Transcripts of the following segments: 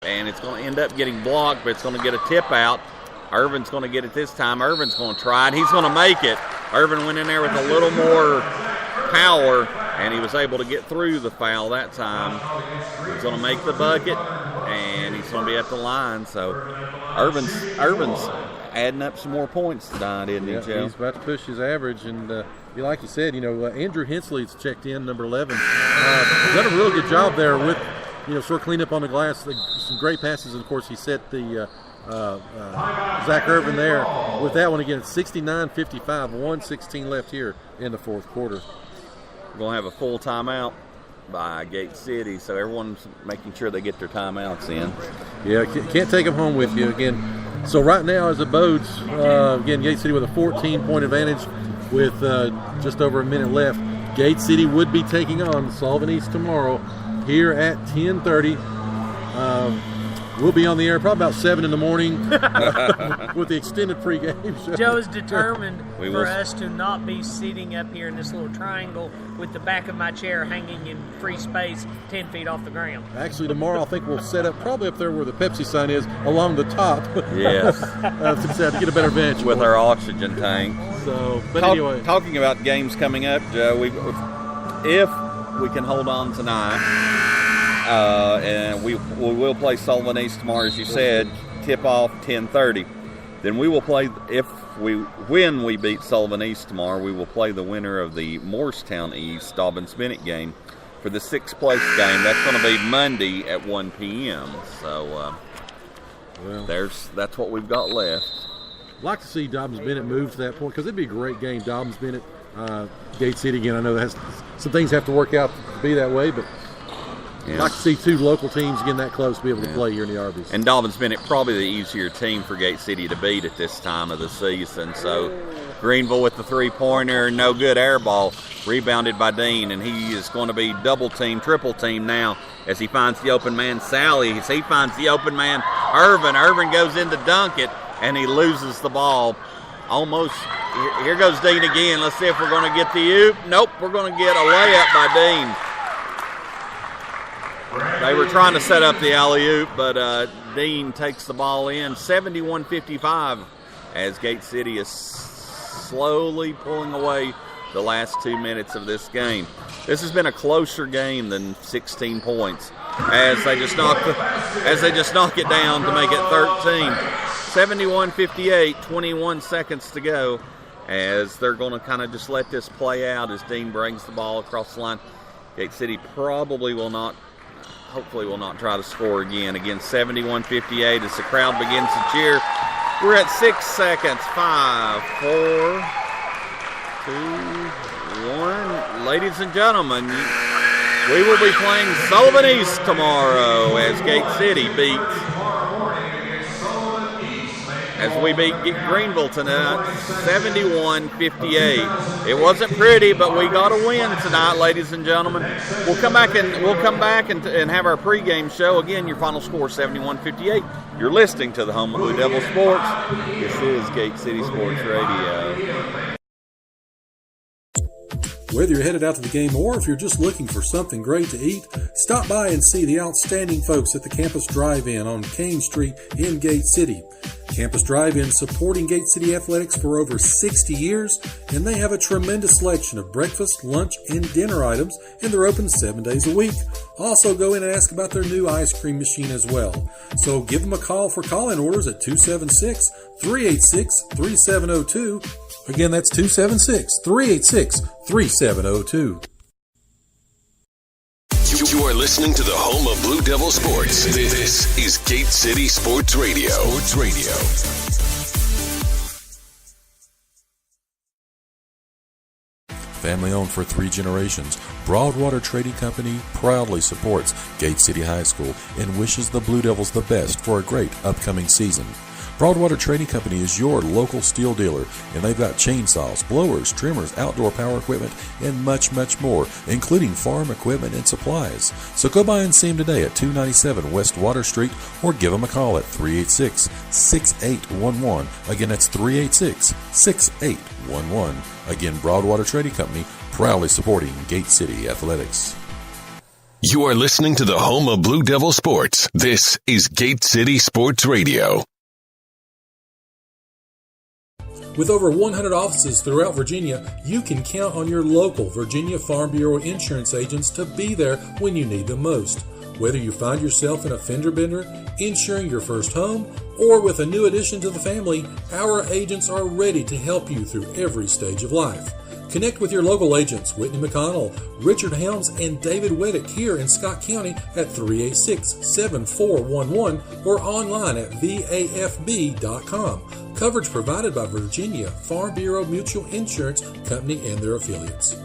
and it's going to end up getting blocked, but it's going to get a tip out. Irvin's going to get it this time. Irvin's going to try it. He's going to make it. Irvin went in there with a little more power, and he was able to get through the foul that time. He's going to make the bucket, and he's going to be at the line. So Irvin's adding up some more points tonight, isn't he, Joe? He's about to push his average, and like you said, Andrew Hensley's checked in, number 11. Done a really good job there with, sort of clean up on the glass. Some great passes, and of course he set the Zach Irvin there with that one again. 69-55, 1:16 left here in the fourth quarter. We're going to have a full timeout by Gate City, so everyone's making sure they get their timeouts in. Yeah, can't take them home with you again. So right now, as it bodes, again, Gate City with a 14-point advantage with just over a minute left. Gate City would be taking on Sullivan East tomorrow here at 10:30. We'll be on the air probably about 7 in the morning with the extended pregame show. Joe is determined for us to not be sitting up here in this little triangle with the back of my chair hanging in free space 10 feet off the ground. Actually, tomorrow I think we'll set up probably up there where the Pepsi sign is along the top. Yes. To get a better vantage with our oxygen tank. So, but anyway. Talking about games coming up, Joe, if we can hold on tonight, and we will play Sullivan East tomorrow, as you said, tip off 10:30. Then we will play, when we beat Sullivan East tomorrow, we will play the winner of the Morristown East Dobbins Bennett game for the 6th place game. That's going to be Monday at 1 p.m. So that's what we've got left. I'd like to see Dobbins Bennett move to that point because it'd be a great game. Dobbins Bennett, Gate City again. I know some things have to work out to be that way, but I'd like to see two local teams getting that close to be able to play here in the Arby's. And Dobbins Bennett probably the easier team for Gate City to beat at this time of the season. So Greeneville with the three-pointer, no good air ball, rebounded by Dean, and he is going to be double-team, triple-team now as he finds the open man, Sally. As he finds the open man, Irvin. Irvin goes in to dunk it, and he loses the ball. Almost. Here goes Dean again. Let's see if we're going to get the oop. Nope, we're going to get a layup by Dean. They were trying to set up the alley-oop, but Dean takes the ball in. 71-55 as Gate City is slowly pulling away the last 2 minutes of this game. This has been a closer game than 16 points as they just knock it down to make it 13. 71-58, 21 seconds to go as they're going to kind of just let this play out as Dean brings the ball across the line. Gate City hopefully will not try to score again. Again, 71-58 as the crowd begins to cheer. We're at 6 seconds. 5, 4, 2, 1. Ladies and gentlemen, we will be playing Sullivan East tomorrow as Gate City we beat Greeneville tonight, 71-58. It wasn't pretty, but we got a win tonight, ladies and gentlemen. We'll come back and have our pregame show. Again, your final score, 71-58. You're listening to the home of Blue Devil Sports. This is Gate City Sports Radio. Whether you're headed out to the game or if you're just looking for something great to eat, stop by and see the outstanding folks at the Campus Drive-In on Kane Street in Gate City. Campus Drive-In supporting Gate City Athletics for over 60 years, and they have a tremendous selection of breakfast, lunch, and dinner items, and they're open 7 days a week. Also go in and ask about their new ice cream machine as well. So give them a call for call-in orders at 276-386-3702. Again, that's 276-386-3702. You are listening to the home of Blue Devil Sports. This is Gate City Sports Radio. Sports Radio. Family owned for 3 generations, Broadwater Trading Company proudly supports Gate City High School and wishes the Blue Devils the best for a great upcoming season. Broadwater Trading Company is your local steel dealer, and they've got chainsaws, blowers, trimmers, outdoor power equipment, and much, much more, including farm equipment and supplies. So go by and see them today at 297 West Water Street, or give them a call at 386-6811. Again, that's 386-6811. Again, Broadwater Trading Company, proudly supporting Gate City Athletics. You are listening to the home of Blue Devil Sports. This is Gate City Sports Radio. With over 100 offices throughout Virginia, you can count on your local Virginia Farm Bureau insurance agents to be there when you need them most. Whether you find yourself in a fender bender, insuring your first home, or with a new addition to the family, our agents are ready to help you through every stage of life. Connect with your local agents, Whitney McConnell, Richard Helms, and David Weddick here in Scott County at 386-7411 or online at vafb.com. Coverage provided by Virginia Farm Bureau Mutual Insurance Company and their affiliates.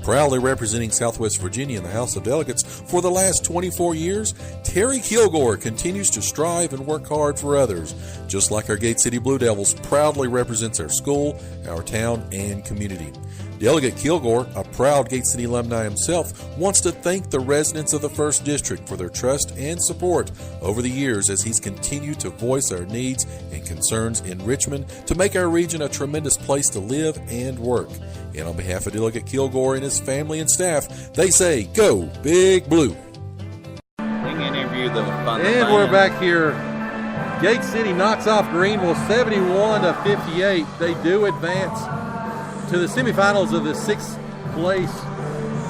Proudly representing Southwest Virginia in the House of Delegates for the last 24 years, Terry Kilgore continues to strive and work hard for others. Just like our Gate City Blue Devils proudly represents our school, our town, and community. Delegate Kilgore, a proud Gate City alumni himself, wants to thank the residents of the 1st District for their trust and support over the years as he's continued to voice our needs and concerns in Richmond to make our region a tremendous place to live and work. And on behalf of Delegate Kilgore and his family and staff, they say, go Big Blue. And we're back here. Gate City knocks off Greeneville 71-58. They do advance to the semifinals of the 6th place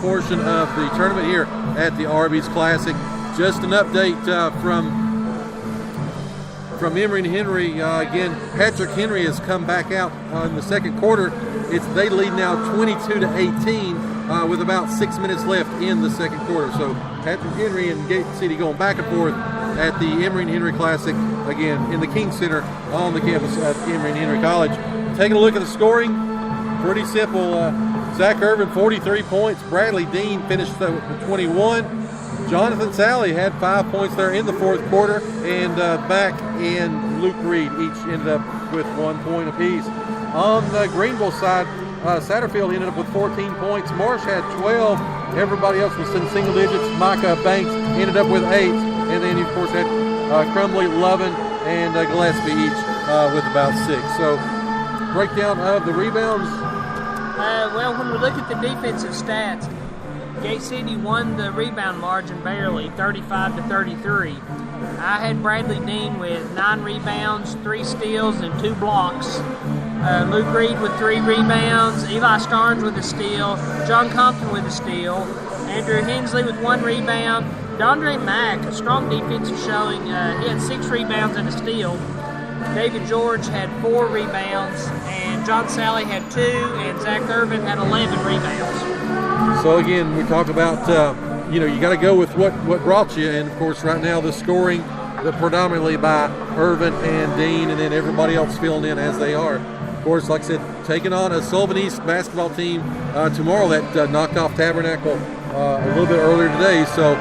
portion of the tournament here at the Arby's Classic. Just an update from Emory and Henry. Again, Patrick Henry has come back out in the second quarter. They lead now 22-18 with about 6 minutes left in the second quarter. So Patrick Henry and Gate City going back and forth at the Emory and Henry Classic, again in the King Center on the campus at Emory and Henry College. Taking a look at the scoring, pretty simple. Zach Irvin, 43 points. Bradley Dean finished with 21. Jonathan Sally had 5 points there in the fourth quarter, and Mack and Luke Reed each ended up with 1 point apiece. On the Greeneville side, Satterfield ended up with 14 points. Marsh had 12. Everybody else was in single digits. Micah Banks ended up with 8. And then you, of course, had Crumbly, Lovin, and Gillespie each with about 6. So, breakdown of the rebounds. Well, when we look at the defensive stats, Gate City won the rebound margin barely, 35-33. I had Bradley Dean with 9 rebounds, 3 steals, and 2 blocks. Luke Reed with 3 rebounds, Eli Starnes with a steal, John Compton with a steal, Andrew Hensley with 1 rebound, Dondre Mack, a strong defensive showing, he had 6 rebounds and a steal. David George had 4 rebounds, and John Sally had 2, and Zach Irvin had 11 rebounds. So again, we talk about, you got to go with what brought you, and of course right now the scoring predominantly by Irvin and Dean, and then everybody else filling in as they are. Of course, like I said, taking on a Sullivan East basketball team tomorrow that knocked off Tabernacle a little bit earlier today. So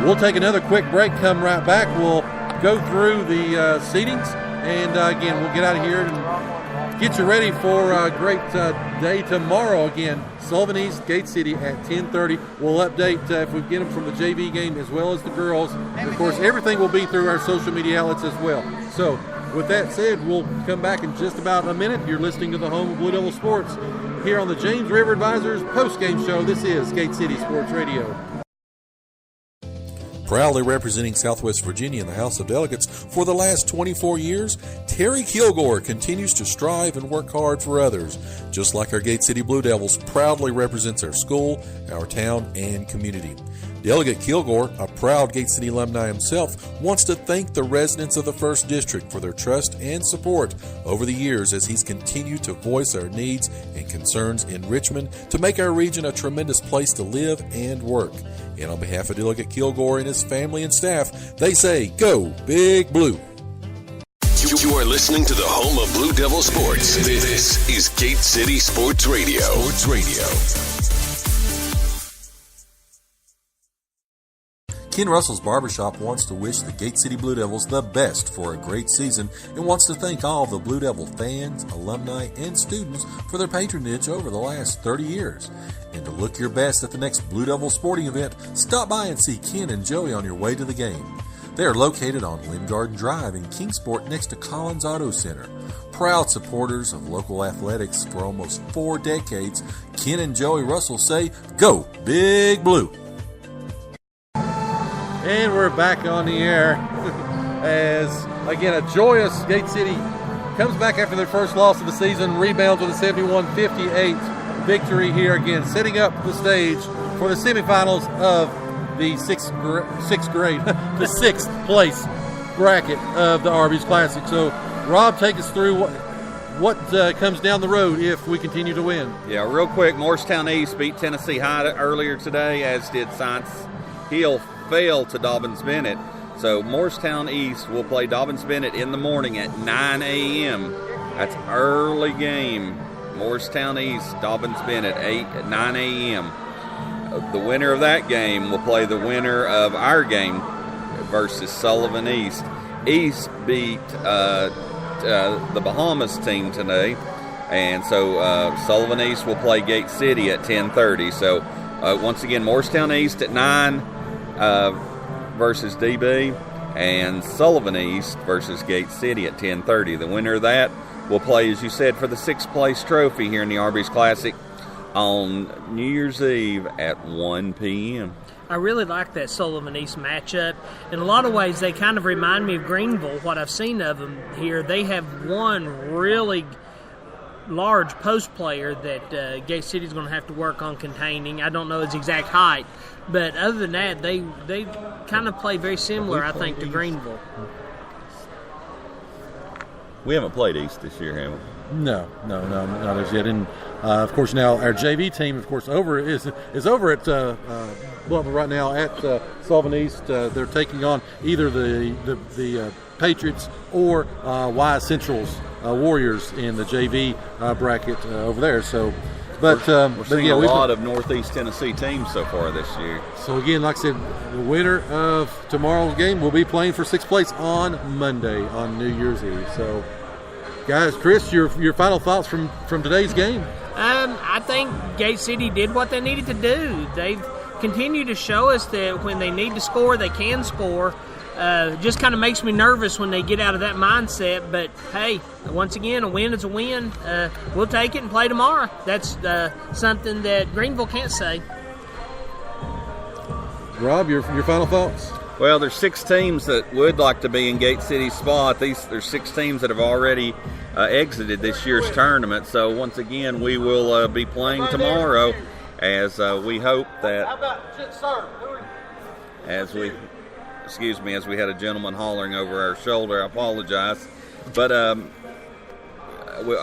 we'll take another quick break, come right back. We'll go through the seedings, and again, we'll get out of here and get you ready for a great day tomorrow. Again, Sullivan East, Gate City at 10:30. We'll update if we get them from the JV game as well as the girls. And of course, everything will be through our social media outlets as well. So with that said, we'll come back in just about a minute. You're listening to the home of Blue Devil Sports here on the James River Advisors post-game show. This is Gate City Sports Radio. Proudly representing Southwest Virginia in the House of Delegates for the last 24 years, Terry Kilgore continues to strive and work hard for others. Just like our Gate City Blue Devils proudly represents our school, our town, and community. Delegate Kilgore, a proud Gate City alumni himself, wants to thank the residents of the 1st District for their trust and support over the years as he's continued to voice our needs and concerns in Richmond to make our region a tremendous place to live and work. And on behalf of Delegate Kilgore and his family and staff, they say, go Big Blue. You are listening to the home of Blue Devil Sports. This is Gate City Sports Radio. Sports Radio. Ken Russell's Barbershop wants to wish the Gate City Blue Devils the best for a great season and wants to thank all of the Blue Devil fans, alumni, and students for their patronage over the last 30 years. And to look your best at the next Blue Devil sporting event, stop by and see Ken and Joey on your way to the game. They are located on Lynn Garden Drive in Kingsport next to Collins Auto Center. Proud supporters of local athletics for almost 4 decades, Ken and Joey Russell say, "Go Big Blue!" And we're back on the air as, again, a joyous Gate City comes back after their first loss of the season, rebounds with a 71-58 victory here again, setting up the stage for the semifinals of the sixth grade, the 6th place bracket of the Arby's Classic. So, Rob, take us through what comes down the road if we continue to win. Yeah, real quick, Morristown East beat Tennessee High earlier today, as did Science Hill fell to Dobbins Bennett. So Morristown East will play Dobbins Bennett in the morning at 9 a.m. That's early game. Morristown East, Dobbins Bennett, 9 a.m. The winner of that game will play the winner of our game versus Sullivan East. East beat the Bahamas team today, and so Sullivan East will play Gate City at 10:30. So once again, Morristown East at 9 versus DB, and Sullivan East versus Gate City at 10:30. The winner of that will play, as you said, for the 6th place trophy here in the Arby's Classic on New Year's Eve at 1 p.m. I really like that Sullivan East matchup. In a lot of ways, they kind of remind me of Greeneville, what I've seen of them here. They have one really large post player that Gate City's going to have to work on containing. I don't know his exact height, but other than that, they kind of play very similar, I think, to Greeneville. We haven't played East this year, have we? No, not as yet. And of course, now our JV team, of course, is over at Bluntman right now at Sullivan East. They're taking on either the Patriots or Y Central's Warriors in the JV bracket over there. So, but we're seeing yeah, a lot of Northeast Tennessee teams so far this year. So again, like I said, the winner of tomorrow's game will be playing for 6th place on Monday on New Year's Eve. So, guys, Chris, your final thoughts from today's game? I think Gate City did what they needed to do. They've continued to show us that when they need to score, they can score. Just kind of makes me nervous when they get out of that mindset. But, hey, once again, a win is a win. We'll take it and play tomorrow. That's something that Greeneville can't say. Rob, your final thoughts? Well, there's 6 teams that would like to be in Gate City's spot. There's 6 teams that have already exited this year's tournament. So once again, we will be playing tomorrow, as we hope that as we had a gentleman hollering over our shoulder. I apologize, but I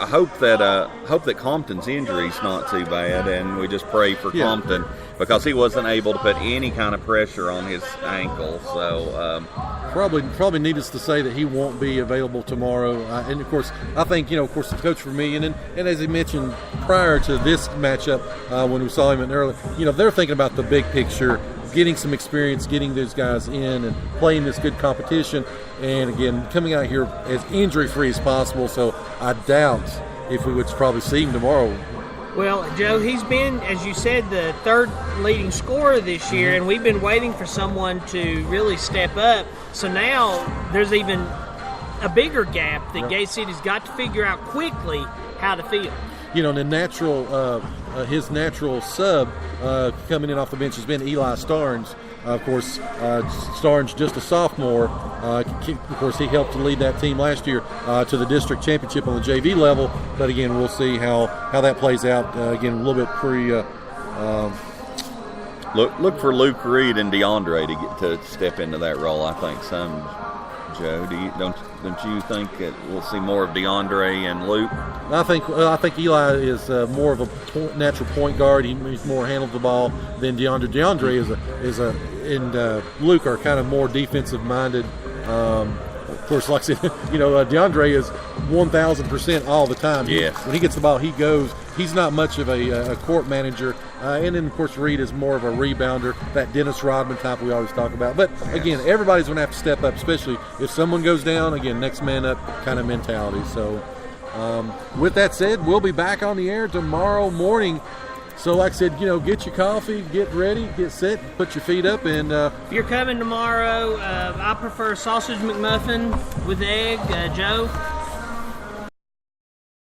hope that Compton's injury is not too bad, and we just pray for Compton, because he wasn't able to put any kind of pressure on his ankle. So probably needless to say that he won't be available tomorrow. And of course, I think of course the coach for me, and as he mentioned prior to this matchup when we saw him earlier, they're thinking about the big picture, getting some experience, getting those guys in and playing this good competition, and again coming out here as injury free as possible. So I doubt if we would probably see him tomorrow. Well, Joe, he's been, as you said, the 3rd leading scorer this year, and we've been waiting for someone to really step up. So now there's even a bigger gap that Gate City's got to figure out quickly how to fill. The his natural sub coming in off the bench has been Eli Starnes. Of course, Starnes just a sophomore. Of course, he helped to lead that team last year to the district championship on the JV level. But again, we'll see how that plays out. Again, a little bit Look for Luke Reed and DeAndre to step into that role. I think Joe, don't you think that we'll see more of DeAndre and Luke? I think Eli is more of a natural point guard. He's more handles the ball than DeAndre. DeAndre and Luke are kind of more defensive minded. Of course, like I said, DeAndre is 1,000% all the time. Yes. When he gets the ball, he goes. He's not much of a court manager. And then, of course, Reed is more of a rebounder, that Dennis Rodman type we always talk about. But, again, everybody's going to have to step up, especially if someone goes down. Again, next man up kind of mentality. So, with that said, we'll be back on the air tomorrow morning So like I said, get your coffee, get ready, get set, put your feet up, and if you're coming tomorrow, I prefer sausage McMuffin with egg, Joe.